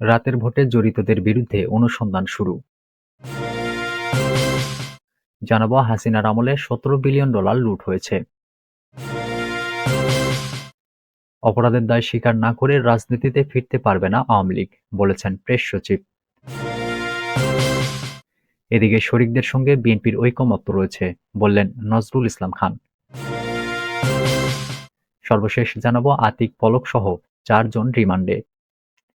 রাতের ভোটে জড়িতদের বিরুদ্ধে অনুসন্ধান শুরু। জানাবো হাসিনার আমলে $17 বিলিয়ন লুট হয়েছে। অপরাধের দায় স্বীকার না করে রাজনীতিতে ফিরতে পারবে না আওয়ামী লীগ, বলেছেন প্রেস সচিব। এদিকে শরিকদের সঙ্গে বিএনপির ঐকমত্য রয়েছে, বললেন নজরুল ইসলাম খান। সর্বশেষ জানাবো আতিক পলক সহ 4 জন রিমান্ডে।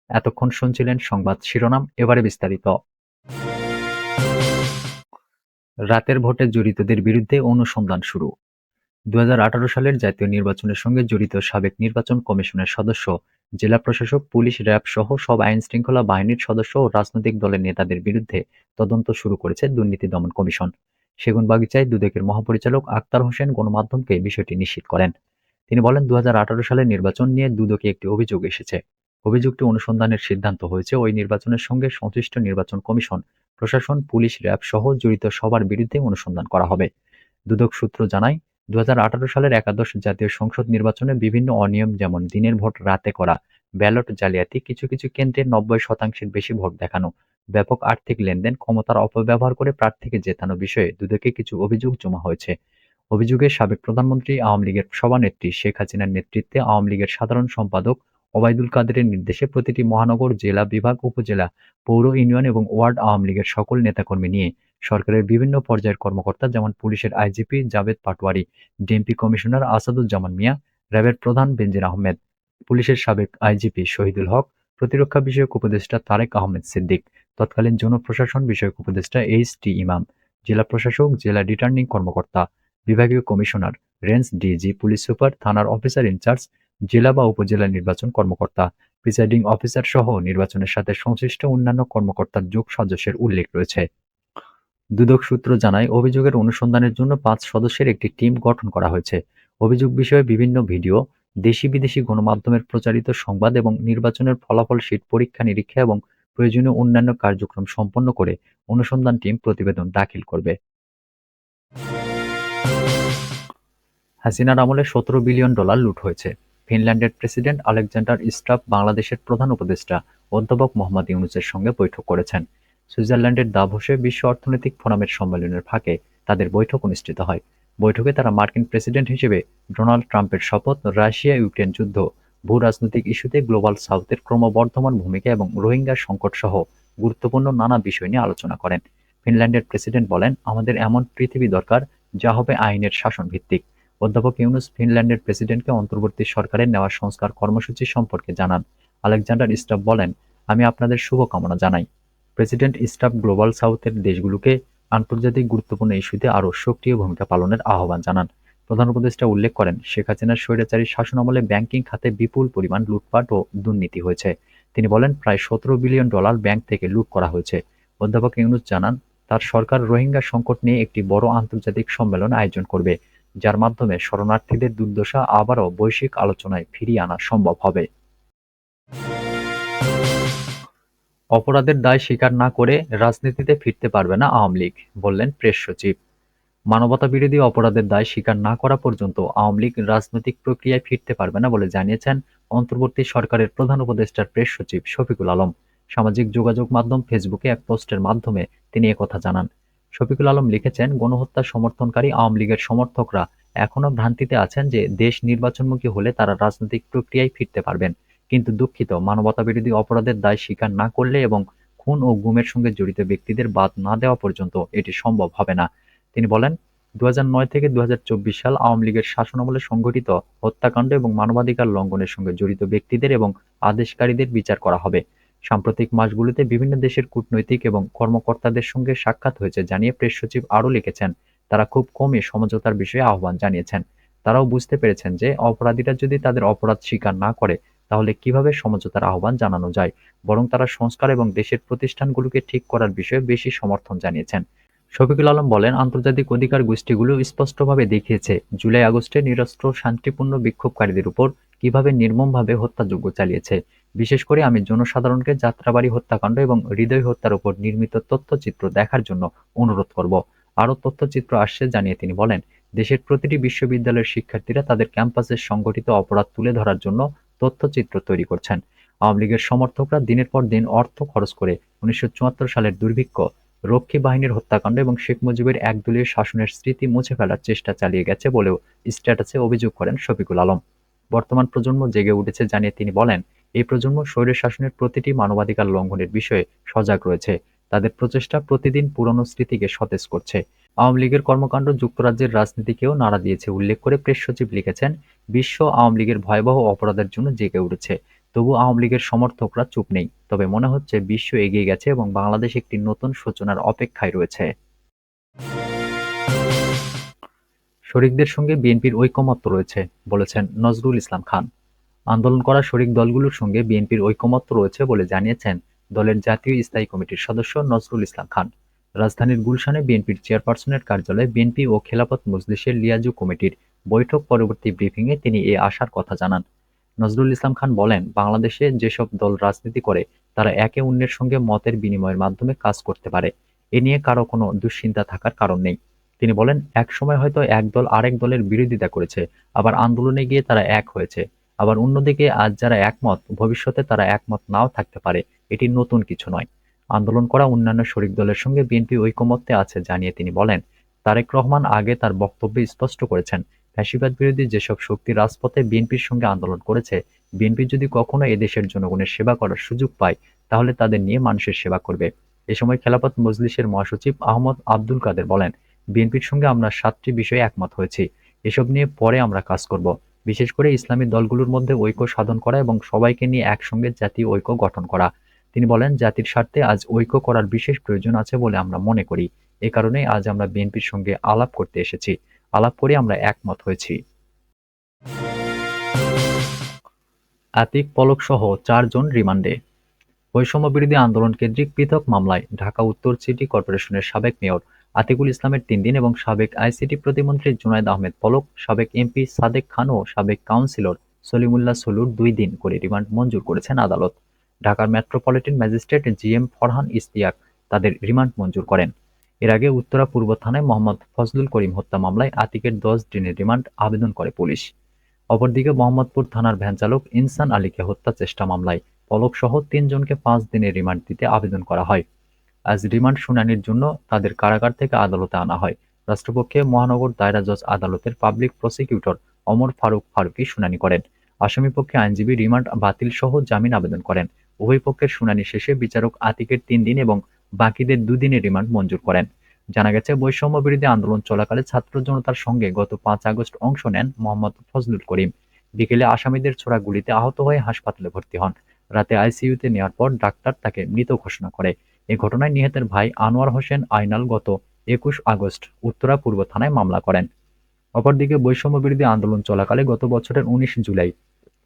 এতক্ষণ শুনছিলেন সংবাদ শিরোনাম, এবারে বিস্তারিত। রাতের ভোটে জড়িতদের বিরুদ্ধে অনুসন্ধান শুরু। 2018 সালের জাতীয় নির্বাচনের সঙ্গে জড়িত সাবেক নির্বাচন কমিশনের সদস্য, জেলা প্রশাসক, পুলিশ, র্যাব সহ সব আইনশৃঙ্খলা বাহিনীর সদস্য ও রাজনৈতিক দলের নেতাদের বিরুদ্ধে তদন্ত শুরু করেছে দুর্নীতি দমন কমিশন। সেগুনবাগিচায় দুদকের মহাপরিচালক আক্তার হোসেন গণমাধ্যমকে বিষয়টি নিশ্চিত করেন। তিনি বলেন, 2018 সালের নির্বাচন নিয়ে দুদকে একটি অভিযোগ এসেছে। অভিযোগটি অনুসন্ধানের সিদ্ধান্ত হয়েছে ওই নির্বাচনের সঙ্গে সংশ্লিষ্ট নির্বাচন কমিশন, প্রশাসন, পুলিশ, র্যাব সহ জড়িত সবার বিরুদ্ধে অনুসন্ধান করা হবে। দুদক সূত্র জানায়, 2018 সালের একাদশ জাতীয় সংসদ নির্বাচনে বিভিন্ন অনিয়ম, যেমন দিনের ভোট রাতে করা, ব্যালট জালিয়াতি, কিছু কিছু কেন্দ্রে 90% বেশি ভোট দেখানো, ব্যাপক আর্থিক লেনদেন, ক্ষমতার অপব্যবহার করে প্রার্থীকে জেতানো বিষয়ে দুদকে কিছু অভিযোগ জমা হয়েছে। অভিযোগে সাবেক প্রধানমন্ত্রী, আওয়ামী লীগের সভানেত্রী শেখ হাসিনার নেতৃত্বে আওয়ামী লীগের সাধারণ সম্পাদক ওবায়দুল কাদেরের নির্দেশে প্রতিটি মহানগর, জেলা, বিভাগ, উপজেলা, পৌর, ইউনিয়ন এবং ওয়ার্ড আওয়ামী লীগের সকল নেতাকর্মী নিয়ে সরকারের বিভিন্ন পর্যায়ের কর্মকর্তা, যেমন পুলিশের IGP Javed Patwari, DMP commissioner Asaduzzaman Mia, র্যাবের প্রধান বেনজির আহমেদ, পুলিশের সাবেক আইজিপি শহীদুল হক, প্রতিরক্ষা বিষয়ক উপদেষ্টা তারেক আহমেদ সিদ্দিক, তৎকালীন জনপ্রশাসন বিষয়ক উপদেষ্টা এইচ.টি. ইমাম, জেলা প্রশাসক, জেলা রিটার্নিং কর্মকর্তা, বিভাগীয় commissioner, range DG, police super, থানার অফিসার ইনচার্জ, জেলা বা উপজেলা নির্বাচন কর্মকর্তা, প্রিসাইডিং অফিসার সহ নির্বাচনের সাথে সংশ্লিষ্ট অন্যান্য কর্মকর্তার যোগ সাজসের উল্লেখ রয়েছে। দুদক সূত্র জানায়, অভিযোগের অনুসন্ধানের জন্য 5 সদস্যের একটি টিম গঠন করা হয়েছে। অভিযোগ বিষয়ে বিভিন্ন ভিডিও, দেশি-বিদেশি গণমাধ্যমের প্রচারিত সংবাদ এবং নির্বাচনের ফলাফল শিট পরীক্ষা-নিরীক্ষা এবং প্রয়োজনীয় অন্যান্য কার্যক্রম সম্পন্ন করে অনুসন্ধান টিম প্রতিবেদন দাখিল করবে। হাসিনার আমলে $17 বিলিয়ন লুট হয়েছে। ফিনল্যান্ডের প্রেসিডেন্ট আলেকজান্ডার স্টাব বাংলাদেশের প্রধান উপদেষ্টা অধ্যাপক মোহাম্মদ ইউনূসের সঙ্গে বৈঠক করেছেন। সুইজারল্যান্ডের দাভোসে বিশ্ব অর্থনৈতিক ফোরামের সম্মেলনের ফাঁকে তাদের বৈঠক অনুষ্ঠিত হয়। বৈঠকে তারা মার্কিন প্রেসিডেন্ট হিসেবে ডোনাল্ড ট্রাম্পের শপথ, রাশিয়া-ইউক্রেন যুদ্ধ, ভূ-রাজনৈতিক ইস্যুতে গ্লোবাল সাউথের ক্রমবর্ধমান ভূমিকা এবং রোহিঙ্গা সংকট সহ গুরুত্বপূর্ণ নানা বিষয় নিয়ে আলোচনা করেন। ফিনল্যান্ডের প্রেসিডেন্ট বলেন, আমাদের এমন পৃথিবী দরকার যা হবে আইনের শাসন ভিত্তিক। অধ্যাপক ইউনূস ফিনল্যান্ডের প্রেসিডেন্টকে অন্তর্বর্তী সরকারের নেওয়া সংস্কার কর্মসূচি সম্পর্কে জানান। আলেকজান্ডার স্টাব বলেন, আমি আপনাদের শুভকামনা জানাই। প্রেসিডেন্ট স্টাব গ্লোবাল সাউথের দেশগুলোকে আন্তর্জাতিক গুরুত্বপূর্ণ ইস্যুতে আরও সক্রিয় ভূমিকা পালনের আহ্বান জানান। প্রধান উপদেষ্টা উল্লেখ করেন, শেখ হাসিনার স্বৈরাচারী শাসনামলে ব্যাংকিং খাতে বিপুল পরিমাণ লুটপাট ও দুর্নীতি হয়েছে। তিনি বলেন, প্রায় $17 বিলিয়ন ব্যাংক থেকে লুট করা হয়েছে। অধ্যাপক ইউনূস জানান, তার সরকার রোহিঙ্গা সংকট নিয়ে একটি বড় আন্তর্জাতিক সম্মেলন আয়োজন করবে, যার মাধ্যমে শরণার্থীদের দুর্দশা আবারও বৈশ্বিক আলোচনায় ফিরিয়ে আনা সম্ভব হবে। অপরাধের দায় স্বীকার না করে রাজনীতিতে ফিরতে পারবে না আওয়ামী লীগ, বললেন প্রেস সচিব। মানবতাবিরোধী অপরাধের দায় স্বীকার না করা পর্যন্ত আওয়ামী লীগ রাজনৈতিক প্রক্রিয়ায় ফিরতে পারবে না বলে জানিয়েছেন অন্তর্বর্তী সরকারের প্রধান উপদেষ্টার প্রেস সচিব শফিকুল আলম। সামাজিক যোগাযোগ মাধ্যম ফেসবুকে এক পোস্টের মাধ্যমে তিনি একথা জানান। শফিকুল আলম লিখেছেন, গণহত্যা সমর্থনকারী আওয়ামী লীগের সমর্থকরা এখনো ভ্রান্তিতে আছেন যে দেশ নির্বাচনমুখী হলে তারা রাজনৈতিক প্রক্রিয়ায় ফিরতে পারবেন। কিন্তু দুঃখিত, মানবতাবিরোধী অপরাধের দায় স্বীকার না করলে এবং খুন ও গুমের সঙ্গে জড়িত ব্যক্তিদের বাদ না দেওয়া পর্যন্ত এটি সম্ভব হবে না। তিনি বলেন, 2009 থেকে 2024 সাল আওয়ামী লীগের শাসনামলে সংঘটিত হত্যাকাণ্ড এবং মানবাধিকার লঙ্ঘনের সঙ্গে জড়িত ব্যক্তিদের এবং আদেশকারীদের বিচার করা হবে। সাম্প্রতিক মাসগুলোতে বিভিন্ন দেশের কূটনৈতিক এবং কর্মকর্তাদের সঙ্গে সাক্ষাৎ হয়েছে জানিয়ে প্রেস সচিব আরও লিখেছেন, তারা খুব কমই সমঝোতার বিষয়ে আহ্বান জানিয়েছেন। তারাও বুঝতে পেরেছেন যে অপরাধীরা যদি তাদের অপরাধ স্বীকার না করে তাহলে কিভাবে সমঝোতার আহ্বান জানানো যায়, বরং তারা সংস্কার এবং দেশের প্রতিষ্ঠানগুলোকে ঠিক করার বিষয়ে বেশি সমর্থন জানিয়েছেন। শফিকুল আলম বলেন, আন্তর্জাতিক অধিকার গোষ্ঠীগুলো স্পষ্টভাবে দেখিয়েছে জুলাই-আগস্টে নিরস্ত্র শান্তিপূর্ণ বিক্ষোভকারীদের উপর কিভাবে নির্মমভাবে হত্যাযজ্ঞ চালিয়েছে। বিশেষ করে আমি জনসাধারণকে যাত্রাবাড়ী হত্যাকাণ্ড এবং হৃদয় হত্যার উপর নির্মিত তথ্যচিত্র দেখার জন্য অনুরোধ করব। আরও তথ্যচিত্র আসছে জানিয়ে তিনি বলেন, দেশের প্রতিটি বিশ্ববিদ্যালয়ের শিক্ষার্থীরা তাদের ক্যাম্পাসে সংঘটিত অপরাধ তুলে ধরার জন্য তথ্যচিত্র তৈরি করছেন। আওয়ামী লীগের সমর্থকরা দিনের পর দিন অর্থ খরচ করে ১৯৭৪ সালের দুর্ভিক্ষ, রক্ষী বাহিনীর হত্যাকাণ্ড এবং শেখ মুজিবের একদলীয় শাসনের স্মৃতি মুছে ফেলার চেষ্টা চালিয়ে গেছে বলেও স্ট্যাটাসে অভিযোগ করেন শফিকুল আলম। বর্তমান প্রজন্ম জেগে উঠেছে জানিয়ে তিনি বলেন, এই প্রজন্ম স্বৈরশাসনের প্রতিটি মানবাধিকার লঙ্ঘনের বিষয়ে সজাগ রয়েছে। তাদের প্রচেষ্টা প্রতিদিন পুরনো স্মৃতিকে সতেজ করছে। আওয়ামী লীগের কর্মকাণ্ড যুক্তরাজ্যের রাজনীতিকেও নাড়া দিয়েছে উল্লেখ করে প্রেস সচিব লিখেছেন, বিশ্ব আওয়ামী লীগের ভয়াবহ অপরাধের জন্য জেগে উঠেছে। তবু আওয়ামী লীগের সমর্থকরা চুপ নেই। তবে মনে হচ্ছে বিশ্ব এগিয়ে গেছে এবং বাংলাদেশ একটি নতুন সূচনার অপেক্ষায় রয়েছে। শরিকদের সঙ্গে বিএনপির ঐকমত্য রয়েছে, বলেছেন নজরুল ইসলাম খান। আন্দোলন করা শরিক দলগুলোর সঙ্গে বিএনপির ঐকমত্য রয়েছে বলে জানিয়েছেন দলের জাতীয় স্থায়ী কমিটির সদস্য নজরুল ইসলাম খান। রাজধানীর গুলশানে বিএনপির চেয়ারপারসনের কার্যালয়ে বিএনপি ও খেলাফত মজলিসের লিয়াজু কমিটির বৈঠক পরবর্তী ব্রিফিংয়ে তিনি এ আশার কথা জানান। নজরুল ইসলাম খান বলেন, বাংলাদেশে যেসব দল রাজনীতি করে তারা একে অন্যের সঙ্গে মতের বিনিময়ের মাধ্যমে কাজ করতে পারে। এ নিয়ে কারো কোনো দুশ্চিন্তা থাকার কারণ নেই। তিনি বলেন, একসময় হয়তো এক দল আরেক দলের বিরোধিতা করেছে, আবার আন্দোলনে গিয়ে তারা এক হয়েছে। আবার অন্যদিকে আজ যারা একমত, ভবিষ্যতে তারা একমত নাও থাকতে পারে। এটি নতুন কিছু নয়। আন্দোলন করা অন্যান্য শরিক দলের সঙ্গে বিএনপি ঐকমত্যে আছে জানিয়ে তিনি বলেন, তারেক রহমান আগে তার বক্তব্যে স্পষ্ট করেছেন, ফ্যাসিবাদ বিরোধী যেসব শক্তি রাজপথে বিএনপির সঙ্গে আন্দোলন করেছে, বিএনপি যদি কখনো এদেশের জনগণের সেবা করার সুযোগ পায়, তাহলে তাদের নিয়ে মানুষের সেবা করবে। এ সময় খেলাফত মজলিসের মহাসচিব আহমদ আব্দুল কাদের বলেন, বিএনপির সঙ্গে আমরা ৭টি বিষয়ে একমত হয়েছি। এসব নিয়ে পরে আমরা কাজ করব। বিশেষ করে ইসলামী দলগুলোর মধ্যে ঐক্য সাধন করা এবং সবাইকে নিয়ে একসঙ্গে জাতীয় ঐক্য গঠন করা। তিনি বলেন, জাতির স্বার্থে আজ ঐক্য করার বিশেষ প্রয়োজন আছে বলে আমরা মনে করি। এ কারণেই আজ আমরা বিএনপির সঙ্গে আলাপ করতে এসেছি। আলাপ করে আমরা একমত হয়েছি। আতিক পলকসহ ৪ জন রিমান্ডে। বৈষম্যবিরোধী আন্দোলন কেন্দ্রিক পৃথক মামলায় ঢাকা উত্তর সিটি কর্পোরেশনের সাবেক মেয়র আতিকুল ইসলামের ৩ দিন এবং সাবেক আইসিটি প্রতিমন্ত্রী জুনায়েদ আহমেদ পলক, সাবেক এমপি সাদেক খান ও সাবেক কাউন্সিলর সলিমুল্লাহ সলুর ২ দিন করে রিমান্ড মঞ্জুর করেছেন আদালত। ঢাকার metropolitan magistrate GM Farhan Ishtiaq তাদের রিমান্ড মঞ্জুর করেন। এর আগে উত্তরা পূর্ব থানায় মোহাম্মদ ফজলুল করিম হত্যা মামলায় আতিকের ১০ দিনের রিমান্ড আবেদন করে পুলিশ। অপরদিকে মোহাম্মদপুর থানার ভ্যানচালক ইনসান আলীকে হত্যা চেষ্টা মামলায় পলকসহ ৩ জনকে ৫ দিনের রিমান্ড দিতে আবেদন করা হয়। আজ রিমান্ড শুনানির জন্য তাদের কারাগার থেকে আদালতে আনা হয়। রাষ্ট্রপক্ষে মহানগর দায়রা জজ আদালতের পাবলিক প্রসিকিউটর ওমর ফারুক ফারুকী শুনানি করেন। আসামিপক্ষে আইনজীবী রিমান্ড বাতিল সহ জামিন আবেদন করেন। উভয় পক্ষের শুনানি শেষে বিচারক আতিকের ৩ দিন এবং বাকিদের ২ দিনের রিমান্ড মঞ্জুর করেন। জানা গেছে, বৈষম্য বিরোধী আন্দোলন চলাকালে ছাত্র জনতার সঙ্গে গত ৫ আগস্ট অংশ নেন মোহাম্মদ ফজলুল করিম। বিকেলে আসামিদের ছোড়া গুলিতে আহত হয়ে হাসপাতালে ভর্তি হন। রাতে আইসিইউতে নেওয়ার পর ডাক্তার তাকে মৃত ঘোষণা করে। এ ঘটনায় নিহতের ভাই আনোয়ার হোসেন আইনাল গত ২১ আগস্ট উত্তরা পূর্ব থানায় মামলা করেন। অপরদিকে বৈষম্যবিরোধী আন্দোলন চলাকালে গত বছরের ১৯ জুলাই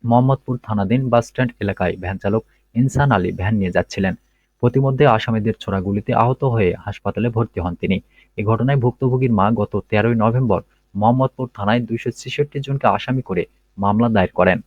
মোহাম্মদপুর থানাধীন বাসস্ট্যান্ড এলাকায় ভ্যানচালক ইনসান আলী ভ্যান নিয়ে যাচ্ছিলেন। পথিমধ্যে আসামিদের ছোড়া গুলিতে আহত হয়ে হাসপাতালে ভর্তি হন তিনি। এ ঘটনায় ভুক্তভোগীর মা গত ১৩ নভেম্বর মোহাম্মদপুর থানায় ২৬৬ জনকে আসামি করে মামলা দায়ের করেন।